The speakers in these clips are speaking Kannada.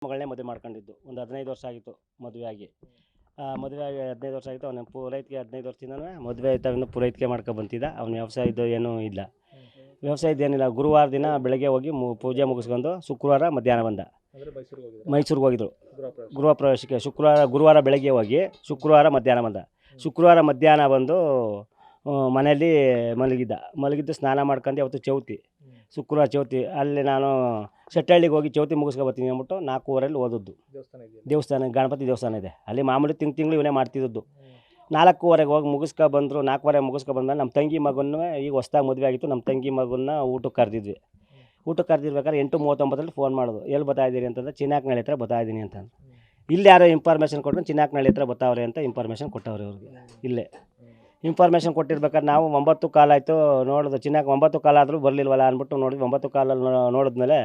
ಮಗಳನ್ನೇ ಮದುವೆ ಮಾಡ್ಕೊಂಡಿದ್ದು. ಒಂದು 15 ವರ್ಷ ಆಗಿತ್ತು ಮದುವೆ ಆಗಿ. ಮದುವೆ ಆಗಿ 15 ವರ್ಷ ಆಗಿತ್ತು. ಅವನು ಪೂರೈತಿಗೆ 15 ವರ್ಷದಿಂದನೂ ಮದುವೆ ಆಯ್ತು. ಅವನು ಪೂರೈತಿಗೆ ಮಾಡ್ಕೊ ಬಂತಿದ್ದ. ಅವ್ನ ವ್ಯವಸಾಯದ್ದು ಏನೂ ಇಲ್ಲ. ವ್ಯವಸಾಯದ್ದು ಏನಿಲ್ಲ. ಗುರುವಾರ ದಿನ ಬೆಳಗ್ಗೆ ಹೋಗಿ ಪೂಜೆ ಮುಗಿಸ್ಕೊಂಡು ಶುಕ್ರವಾರ ಮಧ್ಯಾಹ್ನ ಬಂದ. ಮೈಸೂರಿಗೆ ಹೋಗಿದ್ರು ಗೃಹ ಪ್ರವೇಶಕ್ಕೆ. ಗುರುವಾರ ಬೆಳಗ್ಗೆ ಹೋಗಿ ಶುಕ್ರವಾರ ಮಧ್ಯಾಹ್ನ ಬಂದ. ಶುಕ್ರವಾರ ಮಧ್ಯಾಹ್ನ ಬಂದು ಮನೆಯಲ್ಲಿ ಮಲಗಿದ್ದು ಸ್ನಾನ ಮಾಡ್ಕೊಂಡು ಅವತ್ತು ಚೌತಿ, ಶುಕ್ರವಾರ ಚೌತಿ. ಅಲ್ಲಿ ನಾನು ಶೆಟ್ಟಹಳ್ಳಿಗೆ ಹೋಗಿ ಚೌತಿ ಮುಗಿಸ್ಕೊ ಬರ್ತೀನಿ ಅಂದ್ಬಿಟ್ಟು 4:15 ಓದದ್ದು. ದೇವಸ್ಥಾನ ಗಣಪತಿ ದೇವಸ್ಥಾನ ಇದೆ ಅಲ್ಲಿ. ಮಾಮೂಲಿ ತಿಂಗಳು ಇವನೇ ಮಾಡ್ತಿದ್ದದ್ದು. 4:15 ಹೋಗಿ ಮುಗಿಸ್ಕೊ ಬಂದರು. 4:15 ಮುಗಿಸ್ಕೊ ಬಂದ್ಮೇಲೆ ನಮ್ಮ ತಂಗಿ ಮಗನೂ ಈಗ ಹೊಸ್ದಾಗಿ ಮದುವೆ ಆಗಿತ್ತು. ನಮ್ಮ ತಂಗಿ ಮಗನ್ನ ಊಟಕ್ಕೆ ಕರೆದಿದ್ವಿ. ಊಟಕ್ಕೆ ಕರೆದಿರ್ಬೇಕಾದ್ರೆ 8:39 ಫೋನ್ ಮಾಡೋದು. ಎಲ್ಲಿ ಬರ್ತಾಯಿದ್ದೀರಿ ಅಂತಂದ್ರೆ ಚಿನ್ನಾಕ್ನಳ್ಳಿ ಹತ್ರ ಬರ್ತಾಯಿದ್ದೀನಿ ಅಂತಂದು. ಇಲ್ಲಿ ಯಾರೋ ಇನ್ಫಾರ್ಮೇಷನ್ ಕೊಟ್ಕೊಂಡು ಚಿನ್ನಾಕ್ನಳ್ಳಿ ಹತ್ರ ಬರ್ತಾವ್ರೆ ಅಂತ ಇನ್ಫಾರ್ಮೇಷನ್ ಕೊಟ್ಟವ್ರೆ ಅವ್ರಿಗೆ. ಇಲ್ಲೇ ಇನ್ಫಾರ್ಮೇಷನ್ ಕೊಟ್ಟಿರ್ಬೇಕಾದ್ರೆ ನಾವು 9:15 ಆಯಿತು ನೋಡೋದು. ಚಿನ್ನಾಕ್ 9:15 ಆದರೂ ಬರಲಿಲ್ವಲ್ಲ ಅಂದ್ಬಿಟ್ಟು ನೋಡಿದ್ವಿ. 9:15 ನೋಡಿದ್ಮೇಲೆ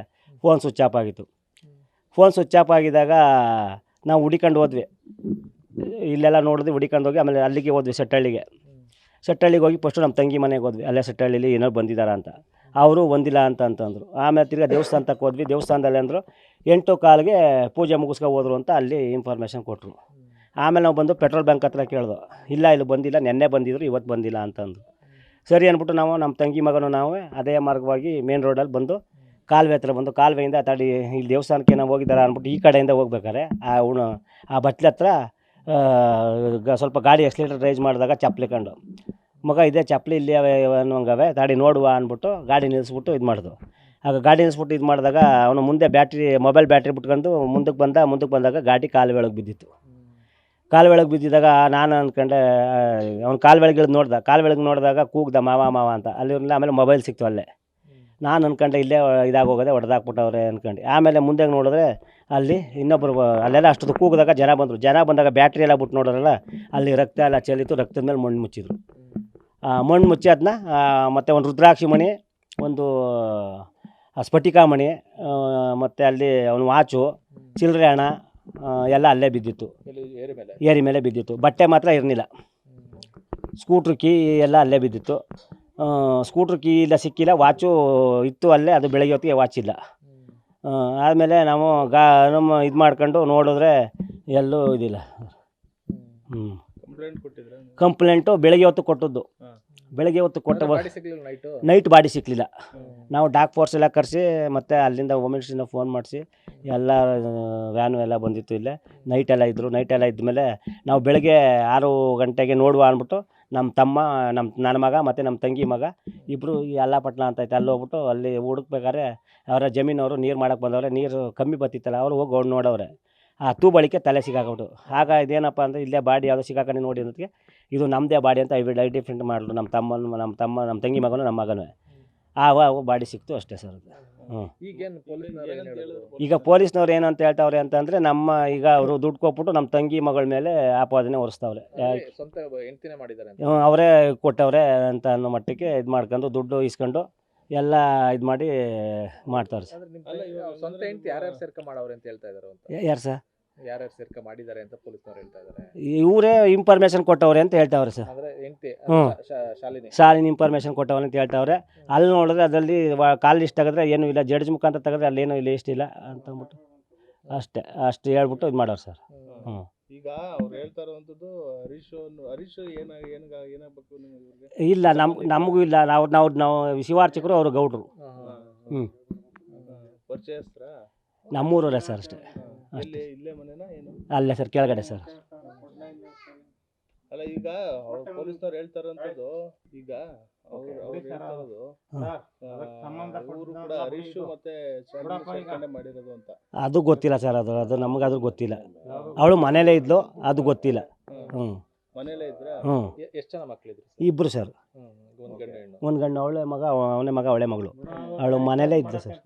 ಫೋನ್ ಸ್ವಿಚ್ ಆಫ್ ಆಗಿತ್ತು. ಫೋನ್ ಸ್ವಿಚ್ ಆಫ್ ಆಗಿದ್ದಾಗ ನಾವು ಹುಡಿಕೊಂಡು ಹೋದ್ವಿ. ಇಲ್ಲೆಲ್ಲ ನೋಡಿದ್ವಿ, ಹುಡಿಕೊಂಡು ಹೋಗಿ ಆಮೇಲೆ ಅಲ್ಲಿಗೆ ಹೋದ್ವಿ ಶೆಟ್ಟಹಳ್ಳಿಗೆ ಹೋಗಿ ಫಸ್ಟು ನಮ್ಮ ತಂಗಿ ಮನೆಗೆ ಹೋದ್ವಿ. ಅಲ್ಲೇ ಶೆಟ್ಟಹಳ್ಳಿಲಿ ಏನೋ ಬಂದಿದ್ದಾರ ಅಂತ. ಅವರು ಒಂದಿಲ್ಲ ಅಂತಂದರು. ಆಮೇಲೆ ತಿರ್ಗಿ ದೇವಸ್ಥಾನಕ್ಕೆ ಹೋದ್ವಿ. ದೇವಸ್ಥಾನದಲ್ಲಿ ಅಂದರು 8:15ಗೆ ಪೂಜೆ ಮುಗಿಸ್ಕೊ ಹೋದ್ರು ಅಂತ ಅಲ್ಲಿ ಇನ್ಫಾರ್ಮೇಷನ್ ಕೊಟ್ಟರು. ಆಮೇಲೆ ನಾವು ಬಂದು ಪೆಟ್ರೋಲ್ ಬಂಕ್ ಹತ್ರ ಕೇಳಿದೋ. ಇಲ್ಲ ಇಲ್ಲಿ ಬಂದಿಲ್ಲ, ನೆನ್ನೆ ಬಂದಿದ್ರು, ಇವತ್ತು ಬಂದಿಲ್ಲ ಅಂತಂದು. ಸರಿ ಅಂದ್ಬಿಟ್ಟು ನಾವು ನಮ್ಮ ತಂಗಿ ಮಗನೂ ನಾವು ಅದೇ ಮಾರ್ಗವಾಗಿ ಮೇನ್ ರೋಡಲ್ಲಿ ಬಂದು ಕಾಲುವೆ ಹತ್ರ ಬಂದು, ಕಾಲುವೆಯಿಂದ ತಡಿ ಇಲ್ಲಿ ದೇವಸ್ಥಾನಕ್ಕೆ ನಾವು ಹೋಗಿದ್ದಾರೆ ಅಂದ್ಬಿಟ್ಟು ಈ ಕಡೆಯಿಂದ ಹೋಗ್ಬೇಕಾರೆ ಆ ಬಟ್ಲ ಹತ್ರ ಸ್ವಲ್ಪ ಗಾಡಿ ಎಕ್ಸ್ಲೇಟರ್ ರೈಸ್ ಮಾಡಿದಾಗ ಚಪ್ಪಲಿ ಕಂಡು, ಮಗ ಇದೇ ಚಪ್ಪಲಿ ಇಲ್ಲಿ ಅನ್ನೋಂಗವೆ ತಾಡಿ ನೋಡುವ ಅಂದ್ಬಿಟ್ಟು ಗಾಡಿ ನಿಲ್ಲಿಸ್ಬಿಟ್ಟು ಇದು ಮಾಡಿದ್ರು. ಆಗ ಗಾಡಿ ನಿಲ್ಲಿಸ್ಬಿಟ್ಟು ಇದು ಮಾಡಿದಾಗ ಅವನು ಮುಂದೆ ಮೊಬೈಲ್ ಬ್ಯಾಟ್ರಿ ಬಿಟ್ಕೊಂಡು ಮುಂದಕ್ಕೆ ಬಂದಾಗ ಗಾಡಿ ಕಾಲುವೆ ಒಳಗೆ ಬಿದ್ದಿತ್ತು. ಕಾಲುವೆ ಒಳಗೆ ಬಿದ್ದಿದ್ದಾಗ ನಾನು ಅಂದ್ಕೊಂಡೆ, ಅವ್ನು ಕಾಲುವೆ ಒಳಗೆ ನೋಡಿದಾಗ ಕೂಗ್ದ ಮಾವ ಅಂತ. ಅಲ್ಲಿ ಆಮೇಲೆ ಮೊಬೈಲ್ ಸಿಕ್ತು ಅಲ್ಲೇ. ನಾನು ಅಂದ್ಕೊಂಡೆ ಇಲ್ಲೇ ಇದಾಗೋಗದೆ ಹೊಡೆದಾಕ್ಬಿಟ್ಟವ್ರೆ ಅಂದ್ಕೊಂಡು. ಆಮೇಲೆ ಮುಂದೆ ನೋಡಿದ್ರೆ ಅಲ್ಲಿ ಇನ್ನೊಬ್ಬರು ಅಲ್ಲೆಲ್ಲ ಅಷ್ಟೊತ್ತು ಕೂಗಿದಾಗ ಜನ ಬಂದಾಗ ಬ್ಯಾಟ್ರಿ ಎಲ್ಲ ಬಿಟ್ಟು ನೋಡೋರಲ್ಲ, ಅಲ್ಲಿ ರಕ್ತ ಎಲ್ಲ ಚೆಲ್ಲಿತ್ತು. ರಕ್ತದ ಮೇಲೆ ಮಣ್ಣು ಮುಚ್ಚಿದ್ರು. ಮಣ್ಣು ಮುಚ್ಚಿ ಅದನ್ನ ಮತ್ತು ಒಂದು ರುದ್ರಾಕ್ಷಿ ಮಣಿ, ಒಂದು ಸ್ಫಟಿಕ ಮಣಿ, ಮತ್ತು ಅಲ್ಲಿ ಅವನು ವಾಚು, ಚಿಲ್ಲರೆ ಹಣ ಎಲ್ಲ ಅಲ್ಲೇ ಬಿದ್ದಿತ್ತು. ಏರಿ ಮೇಲೆ ಬಿದ್ದಿತ್ತು. ಬಟ್ಟೆ ಮಾತ್ರ ಇರಲಿಲ್ಲ. ಸ್ಕೂಟ್ರ್ ಕೀ ಎಲ್ಲ ಅಲ್ಲೇ ಬಿದ್ದಿತ್ತು. ಸ್ಕೂಟ್ರ್ ಕೀ ಇಲ್ಲ, ಸಿಕ್ಕಿಲ್ಲ. ವಾಚು ಇತ್ತು ಅಲ್ಲೇ, ಅದು ಬೆಳಗ್ಗೆ ಹೊತ್ತಿಗೆ ವಾಚ್ ಇಲ್ಲ. ಆದಮೇಲೆ ನಾವು ನಮ್ಮ ಇದು ಮಾಡ್ಕೊಂಡು ನೋಡಿದ್ರೆ ಎಲ್ಲೂ ಇದಿಲ್ಲ. ಕಂಪ್ಲೇಂಟು ಬೆಳಗ್ಗೆ ಹೊತ್ತು ಕೊಟ್ಟದ್ದು. ಬೆಳಗ್ಗೆ ಹೊತ್ತು ಕೊಟ್ಟ ನೈಟ್ ಬಾಡಿ ಸಿಕ್ಕಲಿಲ್ಲ. ನಾವು ಡಾಕ್ ಫೋರ್ಸ್ ಎಲ್ಲ ಕರೆಸಿ ಮತ್ತು ಅಲ್ಲಿಂದ ಮಿನಿಸ್ಟ್ರಿಂದ ಫೋನ್ ಮಾಡಿಸಿ ಎಲ್ಲ ವ್ಯಾನು ಎಲ್ಲ ಬಂದಿತ್ತು. ಇಲ್ಲೇ ನೈಟೆಲ್ಲ ಇದ್ಮೇಲೆ ನಾವು ಬೆಳಗ್ಗೆ 6 ಗಂಟೆಗೆ ನೋಡುವ ಅಂದ್ಬಿಟ್ಟು ನನ್ನ ಮಗ ಮತ್ತು ನಮ್ಮ ತಂಗಿ ಮಗ ಇಬ್ಬರು ಯಲ್ಲಾಪಟ್ಟಣ ಅಂತ ಐತೆ ಅಲ್ಲಿ ಹೋಗ್ಬಿಟ್ಟು ಅಲ್ಲಿ ಹುಡುಕ್ಬೇಕಾದ್ರೆ ಅವರ ಜಮೀನವರು ನೀರು ಮಾಡೋಕ್ಕೆ ಬಂದವ್ರೆ. ನೀರು ಕಮ್ಮಿ ಬತ್ತಿತ್ತಲ್ಲ, ಅವರು ಹೋಗಿ ನೋಡವ್ರೆ. ಆ ತೂಬಳಿಕೆ ತಲೆ ಸಿಗಾಕ್ಬಿಟ್ಟು. ಆಗ ಇದೇನಪ್ಪ ಅಂದರೆ ಇಲ್ಲೇ ಬಾಡಿ ಯಾವುದೋ ಸಿಗಾಕೊಂಡು ನೋಡಿ ಅನ್ನೋದಕ್ಕೆ ಇದು ನಮ್ಮದೇ ಬಾಡಿ ಅಂತ ಐಡೆಂಟಿಫೈ ಮಾಡಿದ್ರು. ನಮ್ಮ ತಂಗಿ ಮಗನು ನಮ್ಮ ಮಗನೂ. ಆವಾಗ ಬಾಡಿ ಸಿಕ್ತು ಅಷ್ಟೇ ಸರ್. ಈಗ ಪೊಲೀಸ್ನವ್ರು ಏನಂತ ಹೇಳ್ತಾವ್ರೆ ಅಂತಂದರೆ ಈಗ ಅವರು ದುಡ್ಡು ಕೊಟ್ಬಿಟ್ಟು ನಮ್ಮ ತಂಗಿ ಮಗಳ ಮೇಲೆ ಆಪಾದನೆ ಹೊರಿಸ್ತವ್ರೆ. ಅವರೇ ಕೊಟ್ಟವ್ರೆ ಅಂತ ಅನ್ನೋ ಮಟ್ಟಕ್ಕೆ ಇದು ಮಾಡ್ಕೊಂಡು ದುಡ್ಡು ಇಸ್ಕೊಂಡು ಎಲ್ಲ ಇದು ಮಾಡ್ತಾವ್ರೆ ಸರ್. ಯಾರು ಸರ್? ಇವರೇ ಇನ್ಫಾರ್ಮೇಷನ್ ಕೊಟ್ಟವ್ರೆ ಅಂತ ಹೇಳ್ತಾವ್ರೆ ಸರ್. ಶಾಲಿನ ಇನ್ಫಾರ್ಮೇಷನ್ ಕೊಟ್ಟವ್ರೆ ಅಂತ ಹೇಳ್ತಾವ್ರೆ. ಅಲ್ಲಿ ನೋಡಿದ್ರೆ ಅದರಲ್ಲಿ ಕಾಲ್ ಲಿಸ್ಟ್ ತೆಗೆದ್ರೆ ಏನೂ ಇಲ್ಲ. ಜಡ್ಜ್ ಮುಖಾಂತರ ತೆಗೆದ್ರೆ ಅಲ್ಲೇನೂ ಇಲ್ಲ, ಲಿಸ್ಟ್ ಇಲ್ಲ ಅಂತಂದ್ಬಿಟ್ಟು ಅಷ್ಟು ಹೇಳ್ಬಿಟ್ಟು ಇದು ಮಾಡೋರು ಸರ್. ಈಗ ಅವ್ರು ಹೇಳ್ತಾ ಇರುವಂಥದ್ದು ಹರೀಶ್ ಏನಾಗಬೇಕು ನಿಮಗೆ? ಇಲ್ಲ, ನಮಗೂ ಇಲ್ಲ. ನಾವು ಶಿವಾರ್ಚಕರು, ಅವರು ಗೌಡ್ರು. ಪರಿಚಯಸ್ತ್ರ? ನಮ್ಮೂರವರೇ ಸರ್ ಅಷ್ಟೇ. ಇಲ್ಲೇ ಮನೆನಾ ಏನು? ಅಲ್ಲೇ ಸರ್, ಕೆಳಗಡೆ ಸರ್. ಅಲ್ಲ, ಈಗ ಪೊಲೀಸ್ನವ್ರು ಹೇಳ್ತಾ ಇರೋಂಥದ್ದು, ಈಗ ಅವ್ರು ಹೇಳ್ತಾ ಇರೋದು ಇವರು ಕೂಡ ಹರೀಶ್ ಮತ್ತೆ ಮಾಡಿರೋದು ಅಂತ. ಅದು ಗೊತ್ತಿಲ್ಲ ಸರ್. ಅದು ನಮಗಾದ್ರೂ ಗೊತ್ತಿಲ್ಲ. ಅವಳು ಮನೇಲೇ ಇದ್ಲು, ಅದು ಗೊತ್ತಿಲ್ಲ. ಮನೇಲೇ ಇದ್ರ? ಎಷ್ಟು ಜನ ಮಕ್ಕಳಿದ್ರು? ಇಬ್ಬರು ಸರ್. ಒಂದು ಗಂಡು, ಅವಳೇ ಮಗ, ಅವನೇ ಮಗ, ಅವಳೇ ಮಗಳು. ಅವಳು ಮನೇಲೇ ಇದ್ಲು ಸರ್.